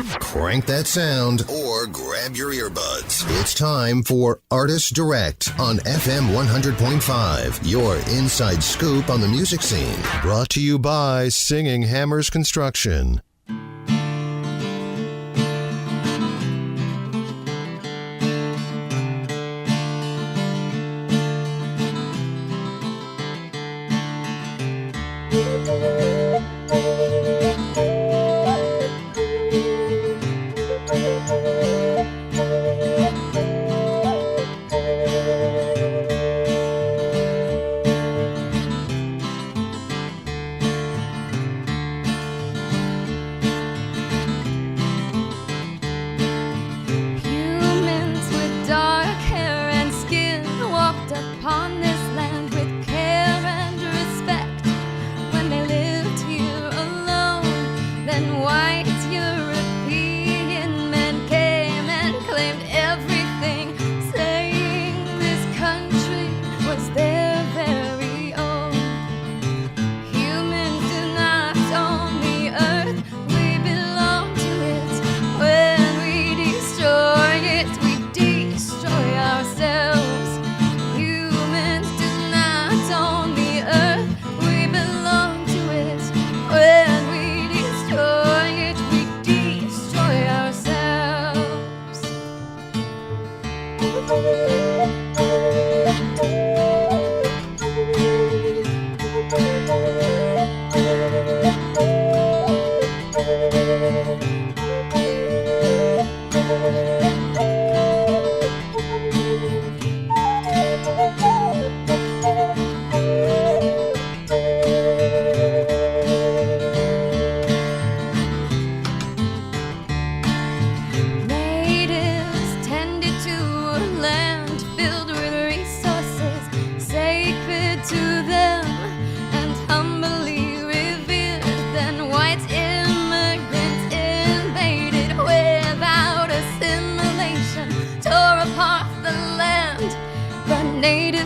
Crank that sound or grab your earbuds. It's time for Artist Direct on FM 100.5, your inside scoop on the music scene. Brought to you by Singing Hammers Construction.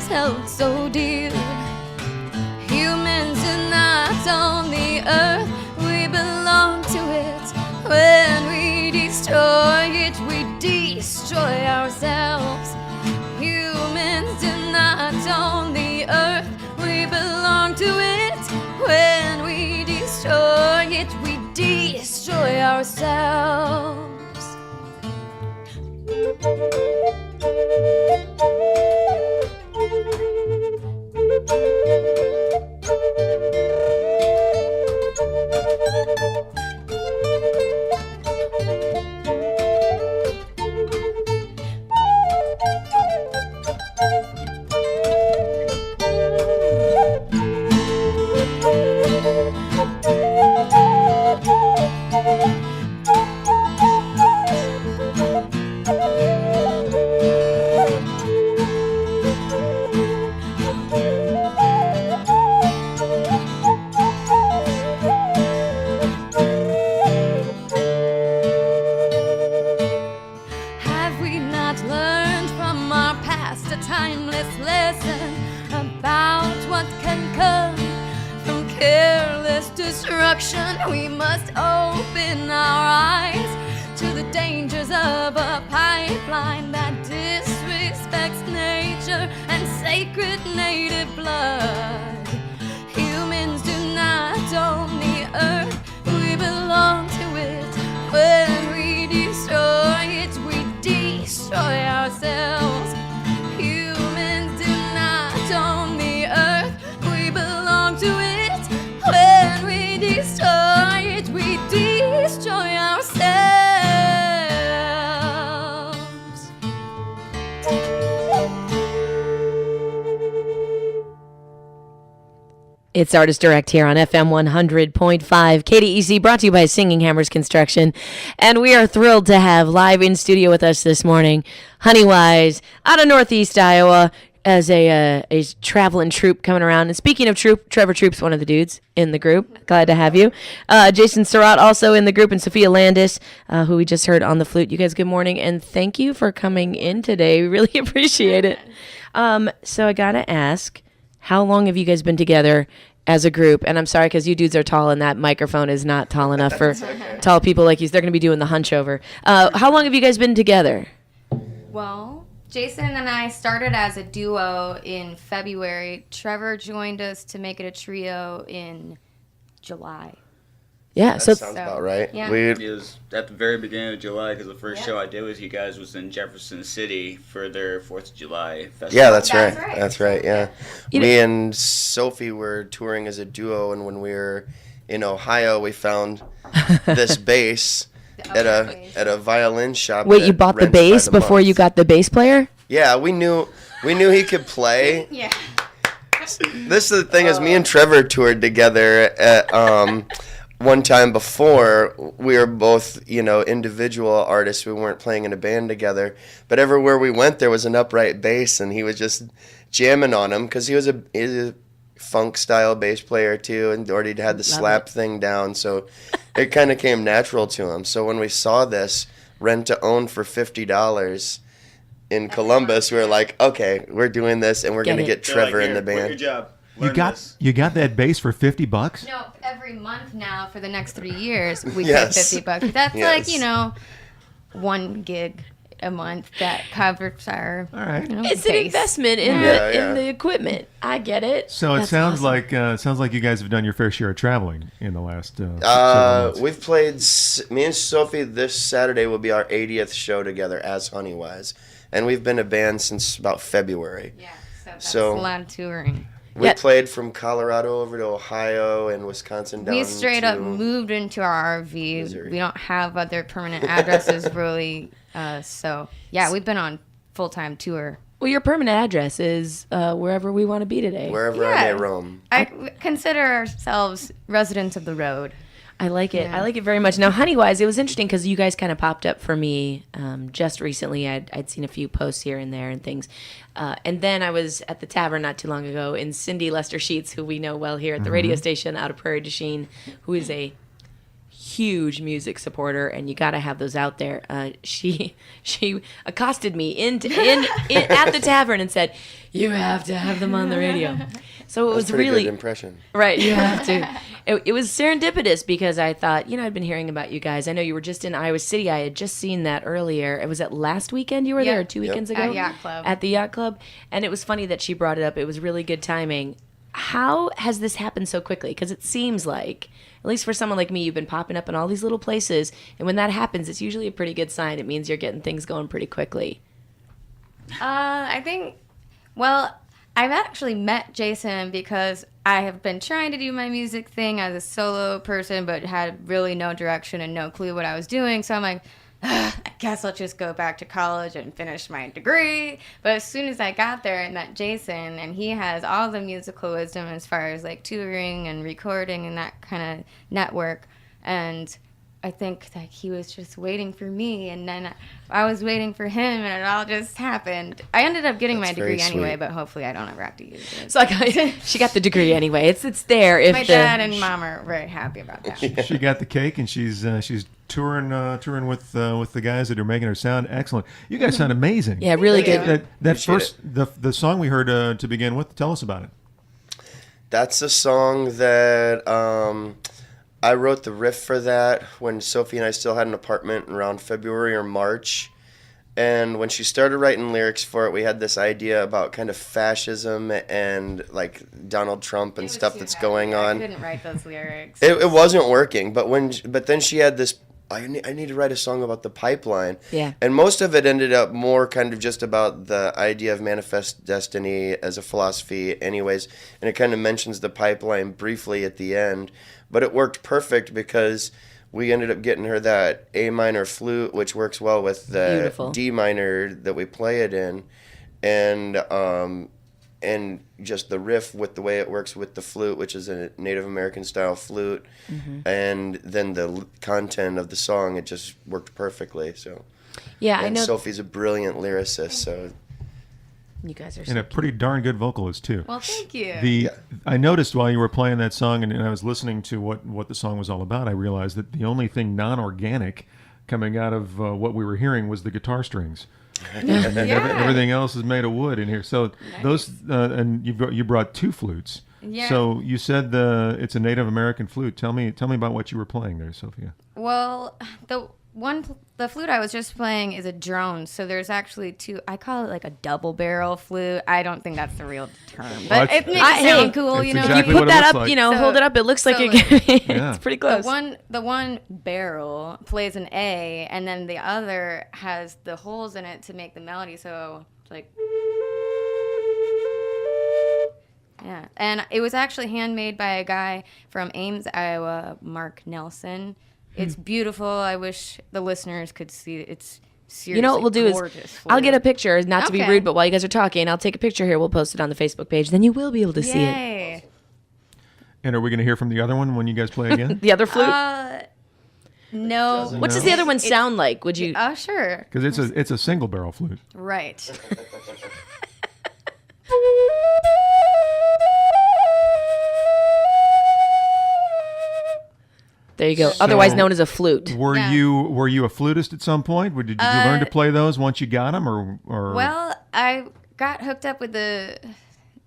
Held so dear. Humans are not on the earth, we belong to it. When we destroy it, we destroy ourselves. Humans are not on the earth, we belong to it. When we destroy it, we destroy ourselves. We must open our eyes to the dangers of a pipeline that disrespects nature and sacred native blood. Humans do not own the earth, we belong to it. When we destroy it, we destroy ourselves. Humans do not own the earth, we belong to it. When we destroy it, we destroy ourselves. It's Artist Direct here on FM 100.5 KDEC, brought to you by Singing Hammers Construction. And we are thrilled to have live in studio with us this morning, Honeywise, out of Northeast Iowa, as a traveling troupe coming around. And speaking of troupe, Trevor Troop's one of the dudes in the group. Glad to have you. Jason Surratt also in the group, and Sophia Landis, who we just heard on the flute. You guys, good morning, and thank you for coming in today. We really appreciate it. So I got to ask, how long have you guys been together, as a group. And I'm sorry because you dudes are tall and that microphone is not tall enough for tall people like you. They're going to be doing the hunch over. How long have you guys been together? Well, Jason and I started as a duo in February. Trevor joined us to make it a trio in July. Yeah, That so sounds about right. Yeah. We It was at the very beginning of July because the first show I did with you guys was in Jefferson City for their 4th of July festival. Yeah, that's That's right. right. That's right. Yeah, You me and Sophie were touring as a duo, and when we were in Ohio, we found this bass at a violin shop. wait, that you bought the rents by bass the before month. you got the bass player? Yeah, we knew he could play. Yeah. This is the thing is me and Trevor toured together at one time before. We were both, individual artists. We weren't playing in a band together. But everywhere we went, there was an upright bass, and he was just jamming on him because he's a funk style bass player too, and already had the slap thing down. So it kind of came natural to him. So when we saw this rent to own for $50 in Columbus, we were like, okay, we're doing this, and we're Get going to it. get They're Trevor like, in the "Here, work your band. job. You Learn got this." you got that bass for $50? No, every month now for the next 3 years we Yes. pay $50. That's Yes. 1 gig a month that covers our. All right. It's an base. investment in Yeah. the equipment. I get it. So it That's sounds awesome. like you guys have done your fair share of traveling in the last several months. We've played, me and Sophie, this Saturday will be our 80th show together as Honeywise. And we've been a band since about February. Yeah, so that's So- a lot of touring. We Yeah. played from Colorado over to Ohio and Wisconsin down We straight up to- moved into our RV. Missouri. We don't have other permanent addresses really. So yeah, we've been on full-time tour. Well, your permanent address is wherever we want to be today. wherever I may roam. I consider ourselves residents of the road. I like it. Yeah. I like it very much. Now, Honeywise, it was interesting because you guys kind of popped up for me just recently. I'd seen a few posts here and there and things. And then I was at the tavern not too long ago, and Cindy Lester Sheets, who we know well here at the radio station out of Prairie du Chien, who is a huge music supporter, and you got to have those out there. She accosted me in at the tavern and said, "You have to have them on the radio." So it was That's a pretty really good impression. right. You have to. It was serendipitous because I thought, I'd been hearing about you guys. I know you were just in Iowa City. I had just seen that earlier. Was it last weekend you were there, or 2 weekends ago? At Yacht Club. At the Yacht Club. And it was funny that she brought it up. It was really good timing. How has this happened so quickly? Because it seems like, at least for someone like me, you've been popping up in all these little places. And when that happens, it's usually a pretty good sign. It means you're getting things going pretty quickly. I think, well, I've actually met Jason because I have been trying to do my music thing as a solo person, but had really no direction and no clue what I was doing. So I'm like, I guess I'll just go back to college and finish my degree. But as soon as I got there, I met Jason, and he has all the musical wisdom as far as like touring and recording and that kind of network. And I think that he was just waiting for me, and then I was waiting for him, and it all just happened. I ended up getting That's my degree very anyway, sweet. but hopefully I don't ever have to use it. So she got the degree anyway. It's there. If My dad and mom are very happy about that. She got the cake, and she's touring with the guys that are making her sound excellent. You guys sound amazing. Yeah, really Thank good. you. That Appreciate first the song we heard to begin with. Tell us about it. That's a song that I wrote the riff for that when Sophie and I still had an apartment around February or March. And when she started writing lyrics for it, we had this idea about kind of fascism and like Donald Trump and stuff that's going I on. couldn't write those lyrics. It wasn't working, but then she had this. I need to write a song about the pipeline. Yeah. And most of it ended up more kind of just about the idea of manifest destiny as a philosophy, anyways. And it kind of mentions the pipeline briefly at the end, but it worked perfect because we ended up getting her that A minor flute, which works well with the Beautiful. D minor that we play it in, and just the riff with the way it works with the flute, which is a Native American style flute, and then the content of the song, it just worked perfully. So, Yeah, I and know. Sophie's a brilliant lyricist, so You guys are And a pretty darn good vocalist too. Well, thank you. I noticed while you were playing that song and I was listening to what the song was all about, I realized that the only thing non-organic coming out of what we were hearing was the guitar strings. and then everything else is made of wood in here. So those and you brought 2 flutes. Yeah. So you said it's a Native American flute. Tell me about what you were playing there, Sophia. Well, the flute I was just playing is a drone, so there's actually 2. I call it like a double barrel flute. I don't think that's the real term, but it makes it sound cool, that's you know. exactly Put what it that looks up, like. you know, So- hold it up. It looks like so, it's pretty close. The one barrel plays an A, and then the other has the holes in it to make the melody. So it's like, yeah. And it was actually handmade by a guy from Ames, Iowa, Mark Nelson. It's beautiful. I wish the listeners could see it. It's seriously You know what we'll do is gorgeous I'll get a flute. picture, not to be Okay. rude, but while you guys are talking, I'll take a picture here. We'll post it on the Facebook page. Then you will be able to see it. Yay. And are we going to hear from the other one when you guys play again? The other flute? No. What does the other one sound like? Would you? Oh, sure. Because it's a single barrel flute. Right. There you go. Otherwise known as a flute. Were Yeah. you a flutist at some point? Did you learn to play those once you got them, or? Well, I got hooked up with the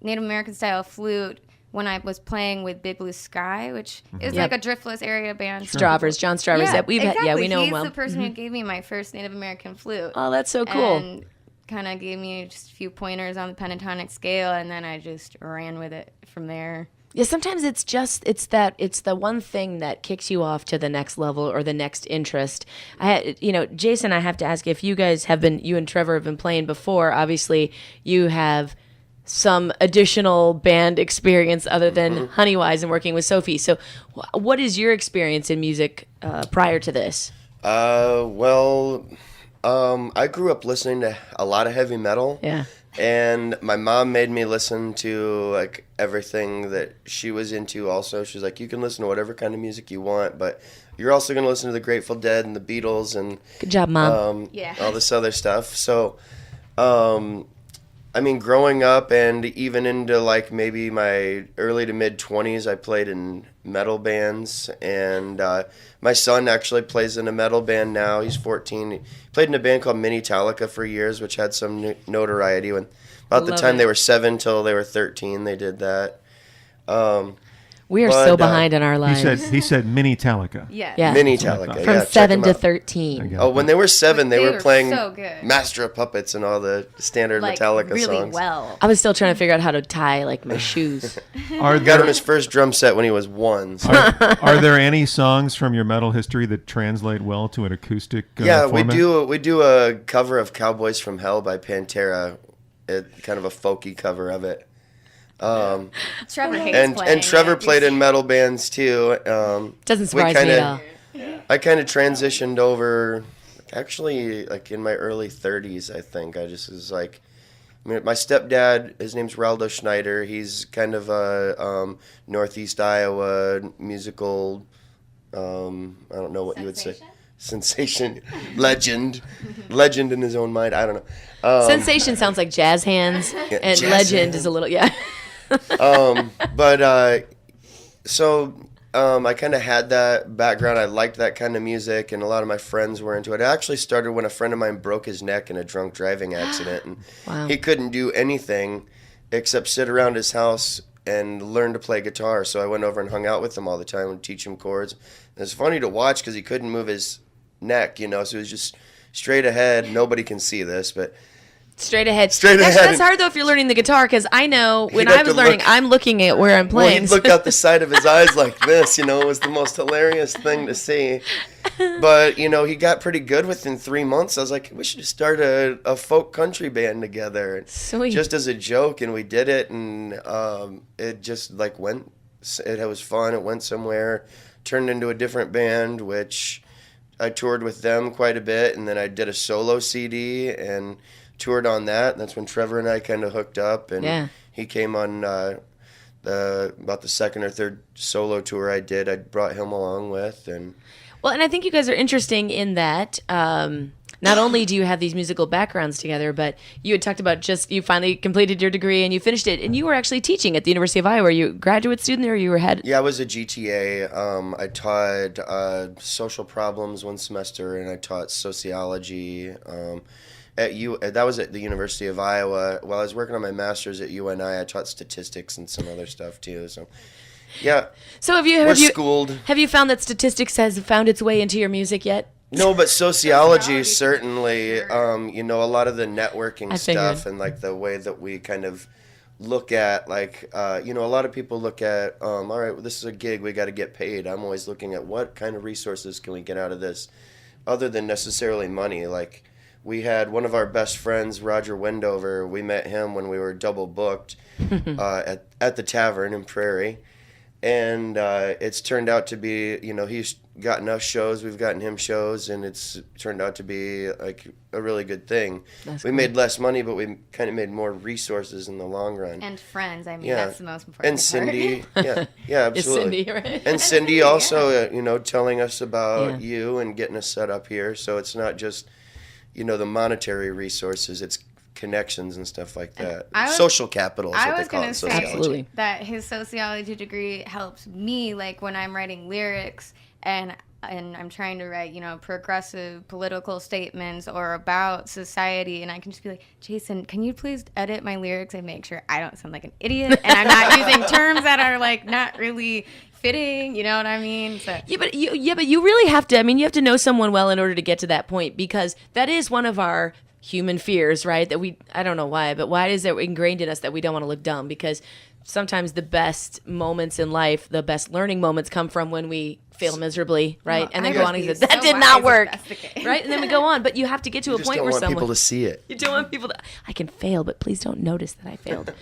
Native American style flute when I was playing with Big Blue Sky, which is Yep. like a driftless area band. Stravers, John Stravers. Yeah, Yep, we exactly. know him He's well. the person who gave me my first Native American flute. Oh, that's so cool. And kind of gave me just a few pointers on the pentatonic scale, and then I just ran with it from there. Yeah, sometimes it's the one thing that kicks you off to the next level or the next interest. Jason, I have to ask if you guys you and Trevor have been playing before. Obviously, you have some additional band experience other than Honeywise and working with Sophie. So, what is your experience in music prior to this? I grew up listening to a lot of heavy metal. Yeah. And my mom made me listen to like everything that she was into also. She's like, you can listen to whatever kind of music you want, but you're also going to listen to the Grateful Dead and the Beatles and Good job, Mom. Yeah. all this other stuff. So, growing up and even into like maybe my early to mid 20s, I played in metal bands. And my son actually plays in a metal band now. He's 14. He played in a band called Mini-Talica for years, which had some notoriety. When about the Love time it. they were 7 till they were 13, they did that. We are but, so behind in our lives. He said Mini-Talica. Yeah. Yeah. Mini-Talica, From yeah, check 7 them to out. 13. Oh, when they were 7, they They were were playing so good. Master of Puppets and all the standard Like, Metallica really songs. well. I was still trying to figure out how to tie like my shoes. Are Got him there, his first drum set when he was 1. So. are there any songs from your metal history that translate well to an acoustic Yeah, format? we do a cover of Cowboys from Hell by Pantera, kind of a folky cover of it. Trevor hates And playing Trevor it. played in metal bands too. Doesn't surprise me at all. I kind of transitioned over, actually, like in my early 30s. I think I just was like, my stepdad, his name's Raldo Schneider. He's kind of a Northeast Iowa musical. I don't know what you would say. Sensation, legend in his own mind. I don't know. Sensation sounds like jazz hands, and jazz legend hands. is a little I kind of had that background. I liked that kind of music, and a lot of my friends were into it. It actually started when a friend of mine broke his neck in a drunk driving accident, and Wow. he couldn't do anything except sit around his house and learn to play guitar. So I went over and hung out with him all the time and teach him chords. And it's funny to watch because he couldn't move his neck, so it was just straight ahead. Nobody can see this, but straight ahead. Straight Actually, ahead. that's hard though if you're learning the guitar because I know when You'd have I was to learning, look- I'm looking at where I'm well, playing. he'd look out the side of his eyes like this, it was the most hilarious thing to see. But, he got pretty good within 3 months. I was like, we should just start a folk country band together. And Sweet. just as a joke, and we did it, and it just, went, it was fun. It went somewhere, turned into a different band, which I toured with them quite a bit, and then I did a solo CD and toured on that. And that's when Trevor and I kind of hooked up, and Yeah. he came on about the second or third solo tour I did. I brought him along with, and Well, and I think you guys are interesting in that not only do you have these musical backgrounds together, but you had talked about you finally completed your degree and you finished it, and you were actually teaching at the University of Iowa. Were you a graduate student there, or you were head? yeah, I was a GTA. I taught social problems one semester, and I taught sociology. That was at the University of Iowa. While I was working on my master's at UNI, I taught statistics and some other stuff too. So, yeah. So we're schooled. Have you found that statistics has found its way into your music yet? No, but sociology certainly. You know, a lot of the networking stuff and like the way that we kind of look at, like, you know, a lot of people look at, all right, well, this is a gig, we got to get paid. I'm always looking at what kind of resources can we get out of this, other than necessarily money. Like, we had one of our best friends, Roger Wendover. We met him when we were double booked at the tavern in Prairie. And it's turned out to be, you know, he's gotten us shows, we've gotten him shows, and it's turned out to be like a really good thing. We made less money, but we kind of made more resources in the long run. And friends, I mean, that's the most important And Cindy, part. yeah, absolutely. Cindy, right? And Cindy also, you know, telling us about you and getting us set up here. So it's not just, you know, the monetary resources, it's connections and stuff like that. Social capital is what they call it in sociology. Absolutely. That his sociology degree helps me, like when I'm writing lyrics and I'm trying to write, you know, progressive political statements or about society, and I can just be like, Jason, can you please edit my lyrics and make sure I don't sound like an idiot and I'm not using terms that are like not really fitting, you know what I mean? So. Yeah, but you really have to. I mean, you have to know someone well in order to get to that point, because that is one of our human fears, right? That I don't know why, but why is it ingrained in us that we don't want to look dumb? Because sometimes the best moments in life, the best learning moments come from when we fail miserably, right? And then go on and say, that did not work, right? And then we go on, but you have to get to a point where someone... You just don't want people to see it. You don't want people to... I can fail, but please don't notice that I failed.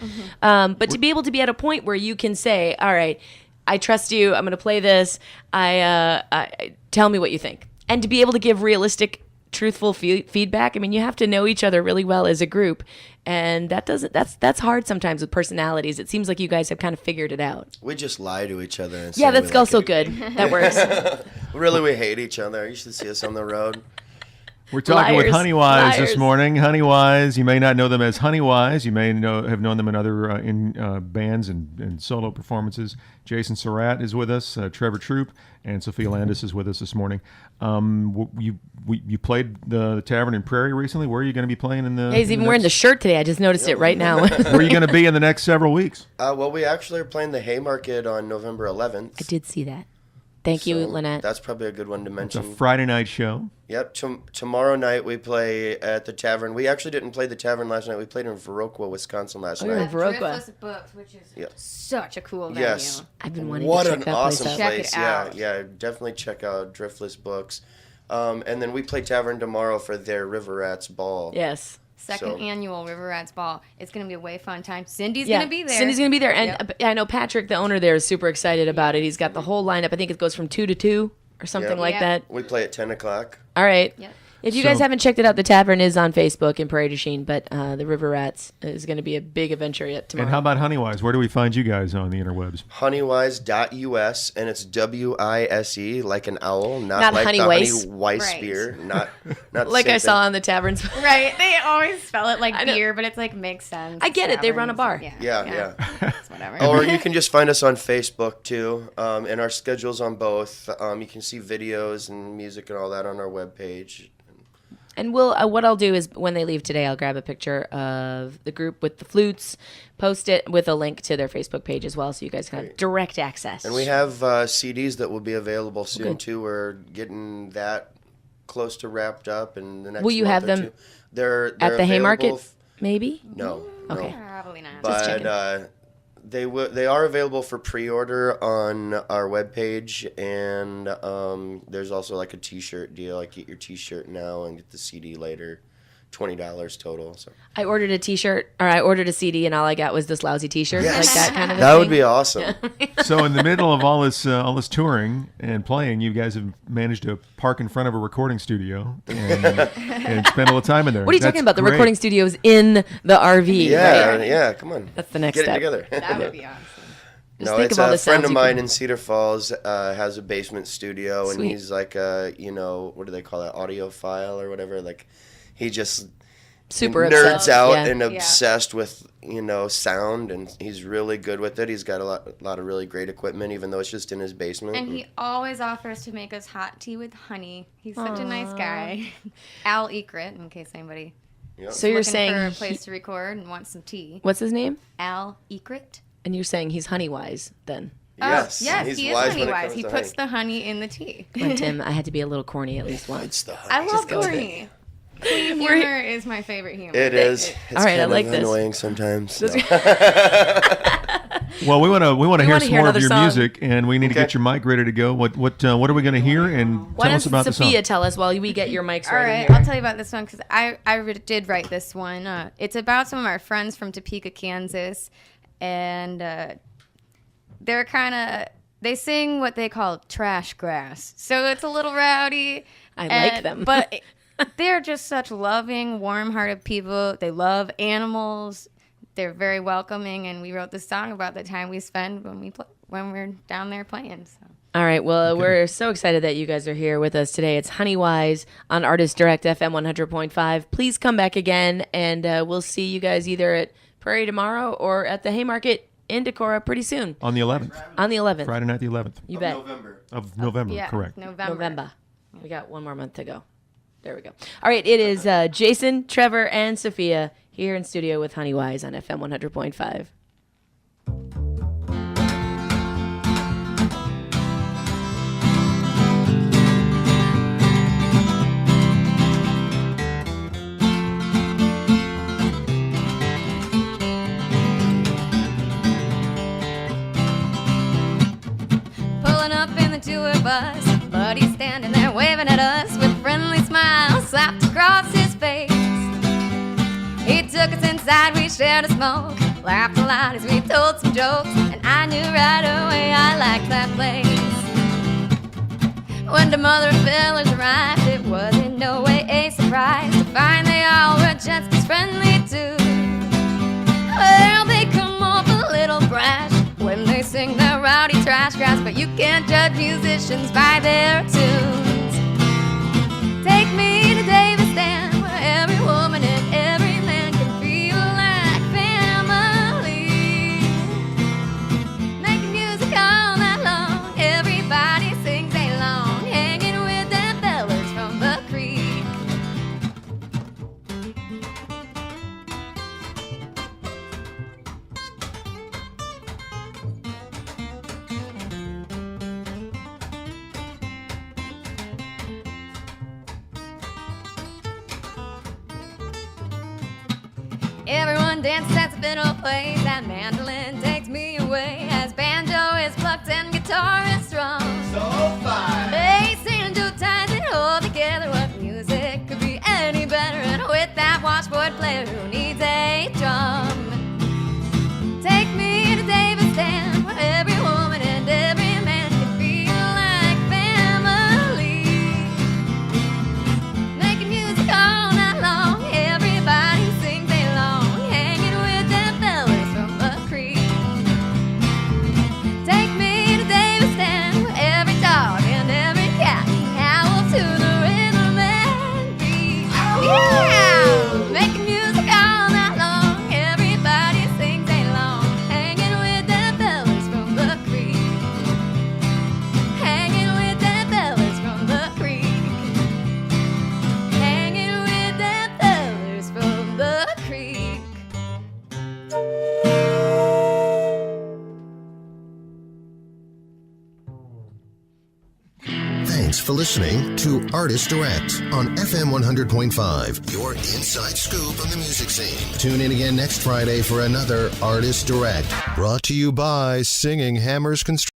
But to be able to be at a point where you can say, all right, I trust you, I'm going to play this, I tell me what you think. And to be able to give realistic, truthful feedback. I mean, you have to know each other really well as a group, and that's hard sometimes with personalities. It seems like you guys have kind of figured it out. We just lie to each other. And yeah, that's also good. That works. Really, we hate each other. You should see us on the road. We're talking with Honeywise this morning. Honeywise, you may not know them as Honeywise. You may have known them in other bands and solo performances. Jason Surratt is with us. Trevor Troop and Sophia Landis is with us this morning. You played the Tavern in Prairie recently. Where are you going to be playing in the? Yeah, he's even wearing the shirt today. I just noticed it right now. Where are you going to be in the next several weeks? Well, we actually are playing the Haymarket on November 11th. I did see that. Thank you, Lynette. That's probably a good one to mention. It's a Friday night show. Yep. Tomorrow night we play at the Tavern. We actually didn't play the Tavern last night. We played in Viroqua, Wisconsin last night. Oh, Viroqua. Driftless Books, which is such a cool venue. Yes. I've been wanting what to check an that awesome place place. Check it out. Yeah, definitely check out Driftless Books. And then we play Tavern tomorrow for their River Rats Ball. Yes. Second annual River Rats Ball. It's going to be a way fun time. Cindy's going to be there. Cindy's going to be there. And I know Patrick, the owner there, is super excited about it. He's got the whole lineup. I think it goes from 2 to 2 or something like that. We play at 10 o'clock. All right. Yep. If you guys haven't checked it out, the Tavern is on Facebook in Prairie du Chien, but the River Rats is going to be a big adventure yet tomorrow. And how about Honeywise? Where do we find you guys on the interwebs? Honeywise.us, and it's WISE, like an owl, not like Honeywise. the Honeywise beer. Not like I saw on the taverns. Right. They always spell it like beer, but it's like makes sense. I get it. They run a bar. Yeah. It's whatever. Or you can just find us on Facebook, too, and our schedule's on both. You can see videos and music and all that on our webpage. And what I'll do is when they leave today, I'll grab a picture of the group with the flutes, post it with a link to their Facebook page as well, so you guys can have direct access. And we have CDs that will be available soon, too. We're getting that close to wrapped up in the next Will you month have or them two. They're at the Haymarket, available maybe? No. Okay. Probably not. But they are available for pre-order on our webpage, and there's also like a T-shirt deal. Like get your T-shirt now and get the CD later. $20 total. So I ordered a T-shirt, or I ordered a CD, and all I got was this lousy T-shirt, like that kind of a that thing. would be awesome. So in the middle of all this touring and playing, you guys have managed to park in front of a recording studio and spend a little time in there. What are you talking about? The recording studio's in the RV. right? Yeah. Come on. That's the next Get step. it together. That would be awesome. Just No, think it's of all a the friend sounds of you mine can- in Cedar Falls has a basement studio, and Sweet. he's like a, what do they call that, audiophile or whatever? Like, he just Super nerds obsessed. out Yeah. and obsessed with sound, and he's really good with it. He's got a lot of really great equipment, even though it's just in his basement. And he always offers to make us hot tea with honey. He's such a nice guy. Al Ekrit, in case anybody Yep. So you're looking saying for a place to record and want some tea. what's his name? Al Ekrit. And you're saying he's Honeywise then. Yes, Yes, he's he is wise when it Honeywise. comes He to puts honey. the honey in the tea. Come on, Tim, I had to be a little corny at least once. It's the honey. I love go with corny. Clean We're- humor is my favorite humor. It is. It's All right, I kind like of this. annoying sometimes. Well, we want to hear wanna some hear more of another your song. music, and we need to Okay. get your mic ready to go. What are we going to hear? And Why tell us doesn't about the Sophia song. tell us while we get your mics All ready right, here? I'll tell you about this one because did write this one. It's about some of our friends from Topeka, Kansas, and they sing what they call trash grass. So it's a little rowdy. I like them. But they're just such loving, warm-hearted people. They love animals. They're very welcoming, and we wrote this song about the time we spend when we're down there playing. So. All right. Well, we're so excited that you guys are here with us today. It's Honeywise on Artist Direct FM 100.5. Please come back again, and we'll see you guys either at Prairie tomorrow or at the Haymarket in Decorah pretty soon. On the 11th. On the 11th. Friday night, the 11th You bet. of November, Yeah, correct. November. We got one more month to go. There we go. All right. It is Jason, Trevor, and Sophia here in studio with Honeywise on FM 100.5. Pulling up in the tour bus, buddy's standing there waving at us with friendly smiles slapped across his face. He took us inside, we shared a smoke, laughed a lot as we told some jokes, and I knew right away I liked that place. When the mother fellers arrived, it was in no way a surprise to find they all were just as friendly too. Well, they come off a little brash when they sing their rowdy trash grass, but you can't judge musicians by their tunes. Take me to Davis Dam, where every woman and every man can feel like family. Making music all night long, everybody sings along, hanging with them fellers from the creek. Everyone dances as the fiddle plays, that mandolin takes me away as banjo is plucked and guitar is strung. So fine. Bass and two ties that hold together. What music could be any better? And with that washboard player who needs a drum. Take me to Davis Dam, where every woman and every man can feel like family. Making music all night long, everybody sings along, hanging with them fellers from the creek. Take me to Davis Dam, where every dog and every cat can howl to the rhythm and beat. Yeah! Making music all night long, everybody sings along, hanging with them fellers from the creek. Hanging with them fellers from the creek. Hanging with them fellers from the creek. Thanks for listening to Artist Direct on FM 100.5, your inside scoop on the music scene. Tune in again next Friday for another Artist Direct, brought to you by Singing Hammers Construction.